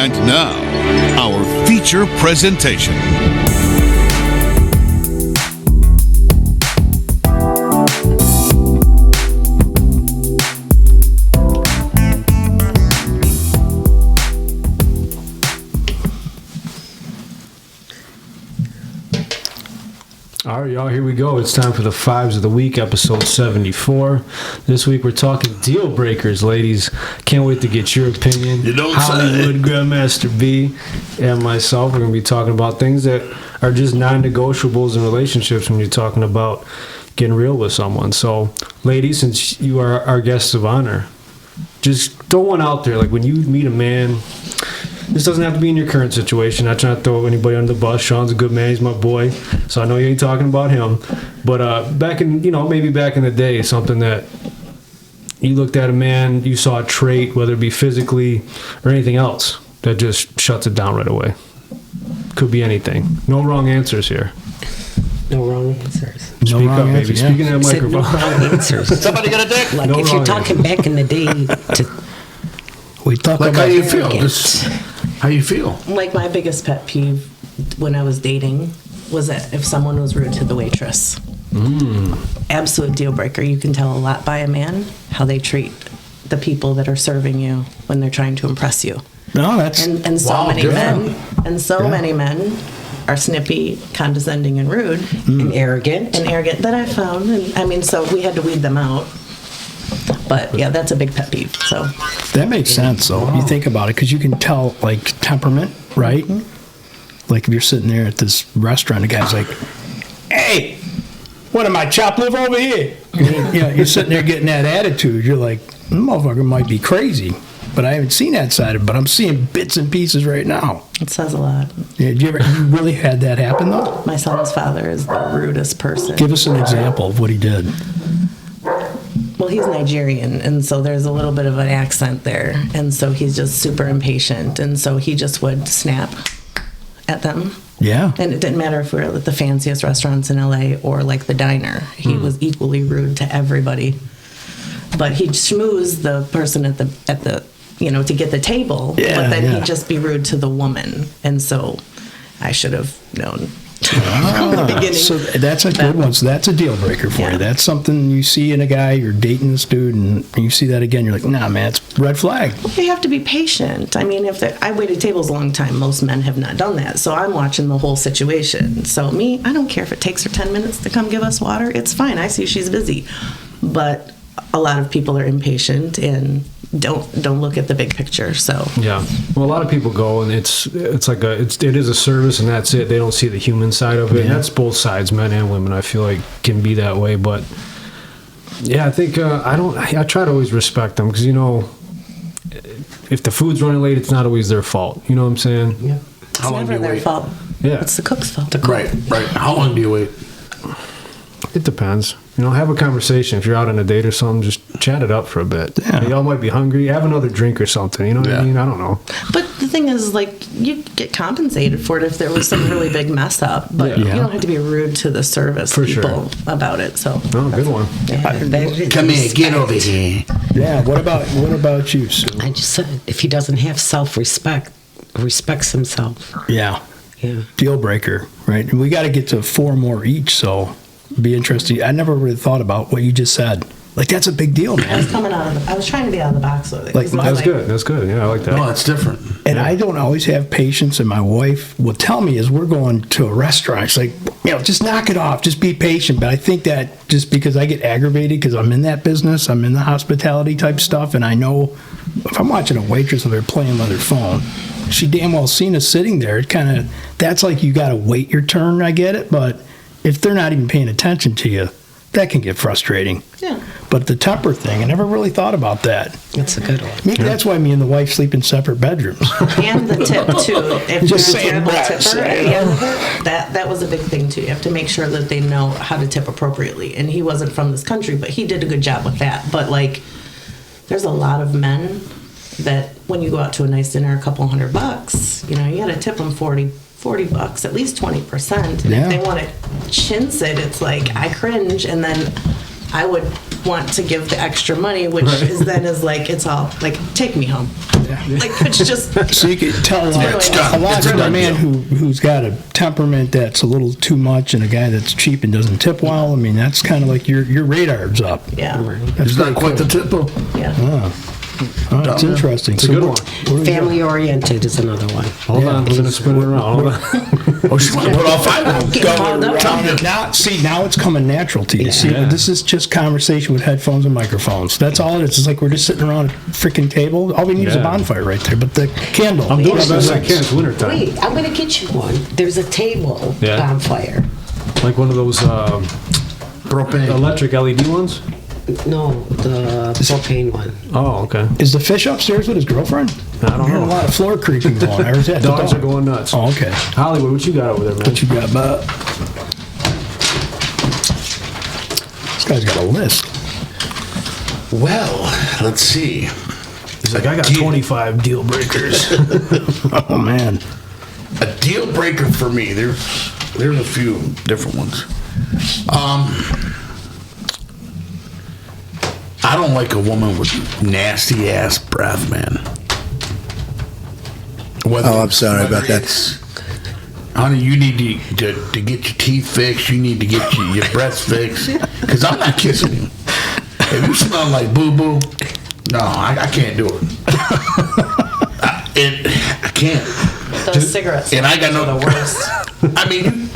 And now, our feature presentation. All right, y'all, here we go. It's time for the 5's of the week, episode 74. This week we're talking deal breakers, ladies. Can't wait to get your opinion. You don't Hollywood Grandmaster B and myself, we're going to be talking about things that are just non-negotiables in relationships when you're talking about getting real with someone. So, ladies, since you are our guests of honor, just throw one out there. Like when you meet a man, this doesn't have to be in your current situation. Not trying to throw anybody under the bus. Sean's a good man. He's my boy. So I know you ain't talking about him. But back in, maybe back in the day, something that you looked at a man, you saw a trait, whether it be physically or anything else, that just shuts it down right away. Could be anything. No wrong answers here. No wrong answers. Speak up, baby. Yeah. Speak in that Said microphone. no wrong answers. Somebody got a dick? Like No if you're wrong talking back in the day to We talk Like, about how you feel? arrogance. How you feel? Like my biggest pet peeve when I was dating was that if someone was rude to the waitress. Absolute deal breaker. You can tell a lot by a man how they treat the people that are serving you when they're trying to impress you. No, that's And so Wow, many different. men and so many men are snippy, condescending, and rude and arrogant. that I found. And I mean, so we had to weed them out. But yeah, that's a big pet peeve. So that makes sense. though. You think about it because you can tell like temperament, right? Like if you're sitting there at this restaurant, the guy's like, "Hey, what am I, chopped liver over here?" You're sitting there getting that attitude. You're like, "The motherfucker might be crazy," but I haven't seen that side of it. But I'm seeing bits and pieces right now. it says a lot. Yeah, you really had that happen though? My son's father is the rudest person. Give us an example of what he did. Well, he's Nigerian, and so there's a little bit of an accent there. And so he's just super impatient. And so he just would snap at them. Yeah. And it didn't matter if we were at the fanciest restaurants in LA or like the diner. He was equally rude to everybody. But he'd schmooze the person at the to get the table. Yeah, but then yeah. he'd just be rude to the woman. And so I should have known from the beginning. So that's a good one. So that's a deal breaker for Yeah. you. That's something you see in a guy, you're dating this dude, and you see that again, you're like, nah, man, it's red flag. You have to be patient. I mean, I waited tables a long time. Most men have not done that. So I'm watching the whole situation. So me, I don't care if it takes her 10 minutes to come give us water. It's fine. I see she's busy. But a lot of people are impatient and don't look at the big picture. So Yeah. Well, a lot of people go and it is a service and that's it. They don't see the human side of it. And that's both sides, men and women. I feel like can be that way, but yeah, I think I try to always respect them because if the food's running late, it's not always their fault. You know what I'm saying? Yeah. it's How long do never you their wait? fault. Yeah. It's the cook's fault. Right. How long do you wait? It depends. Have a conversation. If you're out on a date or something, just chat it up for a bit. Yeah. Y'all might be hungry. Have another drink or something. You know what I Yeah. mean? I don't know. But the thing is, like, you get compensated for it if there was some really big mess up. But Yeah. you don't have to be rude to the service For people about it. So Oh, good one. Come here, get over here. Yeah. What about you, Sue? I just said if he doesn't have self-respect, respects himself. Yeah. Yeah. Deal breaker, right? And we got to get to 4 more each, so be interesting. I never really thought about what you just said. Like, that's a big deal, I was man. I was trying to be out of the box with it. Like, 'cause it's That's good. That's good. Yeah, I like that. No, it's different. And I don't always have patience, and my wife will tell me as we're going to a restaurant, she's like, just knock it off, just be patient. But I think that just because I get aggravated because I'm in that business, I'm in the hospitality type stuff, and I know if I'm watching a waitress and they're playing on their phone, she damn well seen us sitting there. It kind of, that's like you got to wait your turn, I get it, but if they're not even paying attention to you, that can get frustrating. Yeah. But the temper thing, I never really thought about that. That's a good one. Maybe that's why me and the wife sleep in separate bedrooms. And the tip too. If Just you're a saying, terrible Brad, tipper say at the end of it, that was a big thing too. You have to make sure that they know how to tip appropriately. And he wasn't from this country, but he did a good job with that. But like, there's a lot of men that when you go out to a nice dinner, a couple $100, you got to tip them $40, at least 20%. And Yeah. if they want to chintz it, it's like I cringe, and then I would want to give the extra money, which is like it's all like take me home. Like, it's just. So you could tell It's done. a lot It's a from a done man deal. who's got a temperament that's a little too much and a guy that's cheap and doesn't tip well. I mean, that's kind of like your radar's up. Yeah. That's It's not quite the tip of. Yeah. Oh, that's interesting. It's a good one. Family oriented is another one. Hold on, we're gonna spin it around. Hold on. Oh, she want to put all 5 of them. Get called up. Now it's coming natural to you. See, Yeah. this is just conversation with headphones and microphones. That's all it is. It's like we're just sitting around a freaking table. All we need is a Yeah. bonfire right there. But the candle. I'm doing the best I can. It's wintertime. Wait, I'm going to get you one. There's a table Yeah. bonfire. Like one of those Propane. electric LED ones. No, the propane one. Oh, okay. Is the fish upstairs with his girlfriend? I don't I'm hearing know. a lot of floor creaking going. I heard that. Dogs are going nuts. Oh, okay. Hollywood, what you got over there, man? What you got, bud? This guy's got a list. Well, let's see. He's like, I got 25 deal breakers. Oh man. A deal breaker for me. There's a few different ones. I don't like a woman with nasty ass breath, man. Oh, I'm sorry about that. Honey, you need to get your teeth fixed. You need to get your breath fixed. Because I'm not kissing you. If you smell like boo-boo, no, I can't do it. I can't. Those cigarettes. And I got no. are the worst. I mean,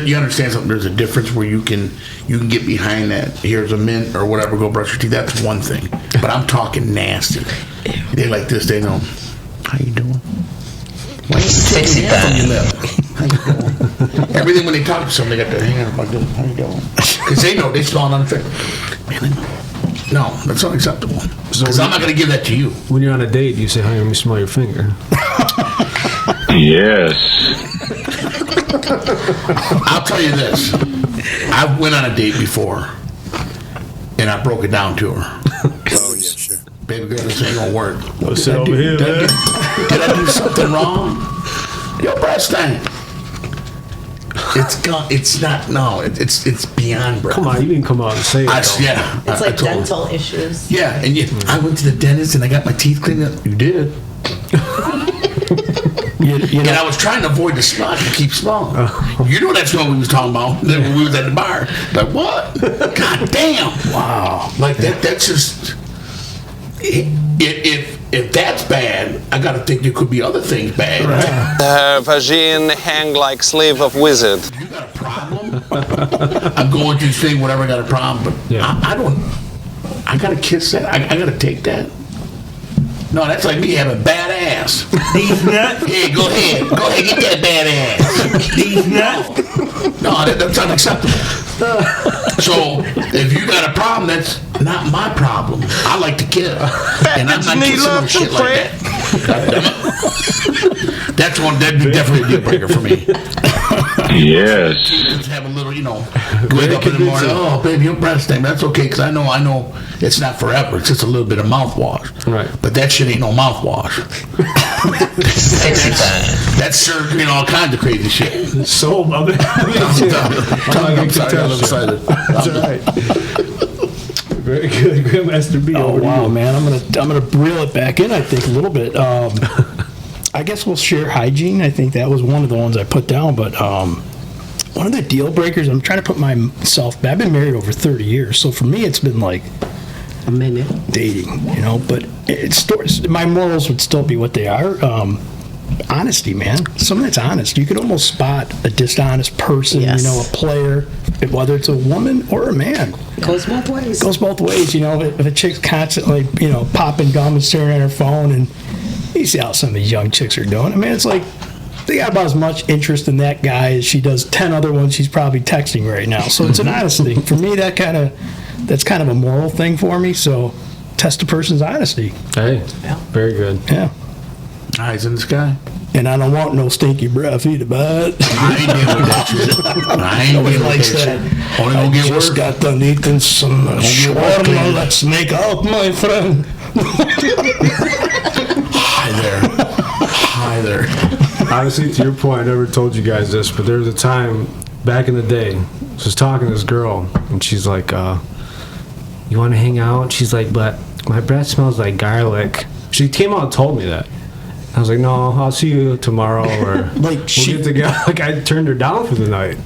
you understand something. There's a difference where you can get behind that. Here's a mint or whatever. Go brush your teeth. That's one thing. But I'm talking nasty. They like this. They know. How you doing? Why you take your hand from your lip? How you doing? Everything when they talk to someone, they got their hand up like this. How you doing? Because they know they smell unfair. Man, no, that's unacceptable. Because I'm not going to give that to you. When you're on a date, you say, "Honey, let me smell your finger." Yes. I'll tell you this. I went on a date before, and I broke it down to her. Oh, yeah, sure. Baby girl, this ain't gonna work. Sit over here, man. Did I do something wrong? Your breath stank. It's gone. It's not. No. It's beyond breath. Come on, you didn't come out and say it. though. Yeah. It's I like told her. dental issues. Yeah, and I went to the dentist and I got my teeth cleaned up. You did. You And know, I was trying to avoid the smell. I could keep smelling. You know that's what we was talking about when we was at the bar. Like, what? God damn. wow. Like, that's just... If that's bad, I gotta think there could be other things bad. Her vagine hang like sleeve of wizard. You got a problem? I'm going through this thing, whatever, I got a problem, but Yeah. I don't... I gotta kiss that? I gotta take that? No, that's like me having bad ass. These nuts. Hey, go ahead, get that bad ass. These nuts. No, that's unacceptable. So, if you got a problem, that's not my problem. I like to kill. And I'm not kissing no shit like that. That'd be definitely a deal breaker for me. Yes. Just have a little, wake up in the morning, oh, baby, your breath stink. That's okay, because I know it's not forever. It's just a little bit of mouthwash. Right. But that shit ain't no mouthwash. That's served all kinds of crazy shit. So, mother. I'm sorry, I'm excited. That's all right. Very good, Grandmaster B. Oh over to wow, you. man! I'm gonna reel it back in. I think a little bit. I guess we'll share hygiene. I think that was one of the ones I put down. But one of the deal breakers. I'm trying to put myself. I've been married over 30 years, so for me, it's been like A minute. dating, But my morals would still be what they are. Honesty, man. Someone that's honest. You could almost spot a dishonest person. Yes. A player, whether it's a woman or a man. Goes both ways. Goes both ways, If a chick's constantly, popping gum and staring at her phone, and you see how some of these young chicks are doing. I mean, it's like they got about as much interest in that guy as she does 10 other ones she's probably texting right now. So it's an honesty for me. That's kind of a moral thing for me. So test a person's honesty. Hey, very good. Yeah. Eyes in the sky. And I don't want no stinky breath either, bud. I ain't dealing with that shit. I ain't Nobody dealing with likes that that. shit. Only gonna get worse. Just got done eating some shawarma. Let's make out, my friend. Hi there. Honestly, to your point, I never told you guys this, but there was a time back in the day, I was talking to this girl, and she's like, you want to hang out? She's like, but my breath smells like garlic. She came out and told me that. I was like, no, I'll see you tomorrow, or Like, we'll she- get together. Like, I turned her down for the night.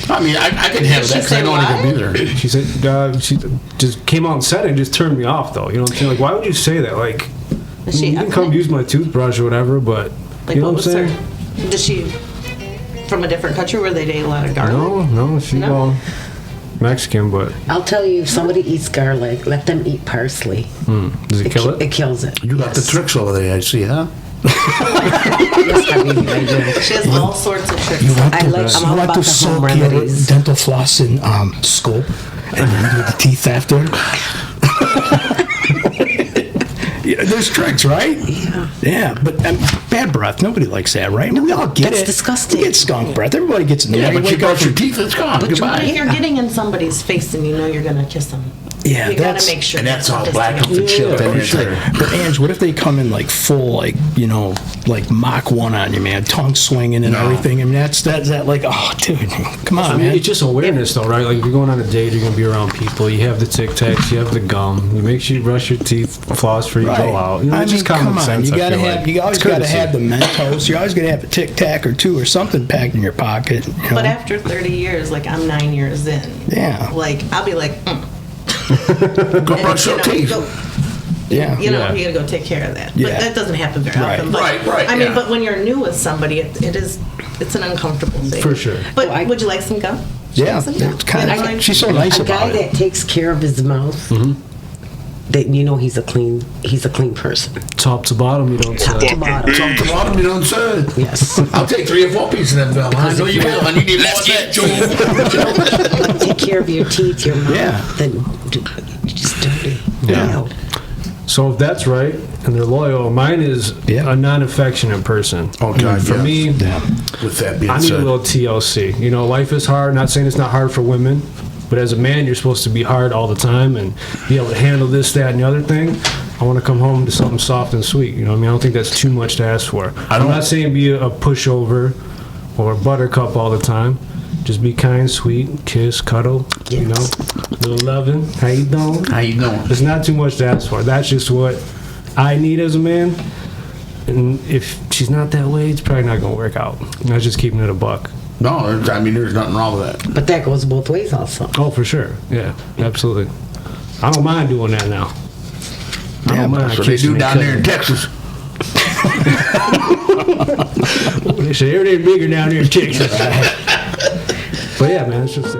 I mean, I could handle that because I know I could be there. She said, she just came out and said it and just turned me off, though. You know what I'm saying? Like, why would you say that? Like, Is she you can come ethnic? use my toothbrush or whatever, but Like, you know what what was I'm her? saying? Does she from a different country where they date a lot of garlic? No, she, No? well, Mexican, but I'll tell you, if somebody eats garlic, let them eat parsley. does it kill it? It kills it. You got the tricks over there, I see, huh? Yes, I mean, I do. She has all sorts of tricks. I like, I'm all about the home soak your remedies. dental floss in scope and then do the teeth after. Yeah, there's tricks, right? Yeah, but bad breath. Nobody likes that, right? I mean, we all get That's it. disgusting. We get skunk breath. Everybody gets in the Yeah, morning. but you wake up brush your and- teeth, it's gone. But Goodbye. If you're getting in somebody's face and you know you're gonna kiss them, Yeah, you gotta that's- make sure. And that's all just black to up the get- chip. Yeah, and for sure. But Ange, what if they come in like full, like, you know, like Mach 1 on you, man, tongue swinging and No. everything? I mean, that's that like, oh, dude, come on, I mean, man. it's just awareness, though, right? Like, if you're going on a date, you're going to be around people. You have the Tic Tacs, you have the gum. You make sure you brush your teeth, floss before you go out. You know, I it's mean, just common come on. sense. You I gotta feel have. like. You always It's gotta courtesy. have the Mentos. You always gotta have a Tic Tac or two or something packed in your pocket. You know? But after 30 years, like I'm 9 years in. Yeah. Like I'll be like, Go brush your teeth. Yeah. You know, Yeah. you gotta go take care of that. But Yeah. that doesn't happen very Right. often. But, Right, I mean, yeah. but when you're new with somebody, it's an uncomfortable thing. For sure. But Well, would you like some gum? Yeah, Some gum? it's kind You know, of. She's so nice A guy about it. that takes care of his mouth, that you know he's a clean person. Top to bottom, you don't say. Top to bottom. Top to bottom, you don't say. Yes. I'll take 3 or 4 pieces of them, Bill. I know you will, and you need more of that. Take care of your teeth, your mouth. Yeah. Then just dirty. Yeah. No. So if that's right, and they're loyal, mine is Yeah. a non-affectionate person. Oh, God, For yes. me, With that being I need a said. little TLC. You know, life is hard. Not saying it's not hard for women, but as a man, you're supposed to be hard all the time and be able to handle this, that, and the other thing. I want to come home to something soft and sweet. You know what I mean? I don't think that's too much to ask for. I'm not saying be a pushover or buttercup all the time. Just be kind, sweet, kiss, cuddle, you know, little loving. How you doing? How you doing? It's not too much to ask for. That's just what I need as a man. And if she's not that way, it's probably not going to work out. That's just keeping it a buck. No, I mean, there's nothing wrong with that. But that goes both ways also. Oh, for sure. Yeah, absolutely. I don't mind doing that now. I don't mind That's what they kissing do and down there in cuddling. Texas. They say everything's bigger down there in Texas. But yeah, man, it's just.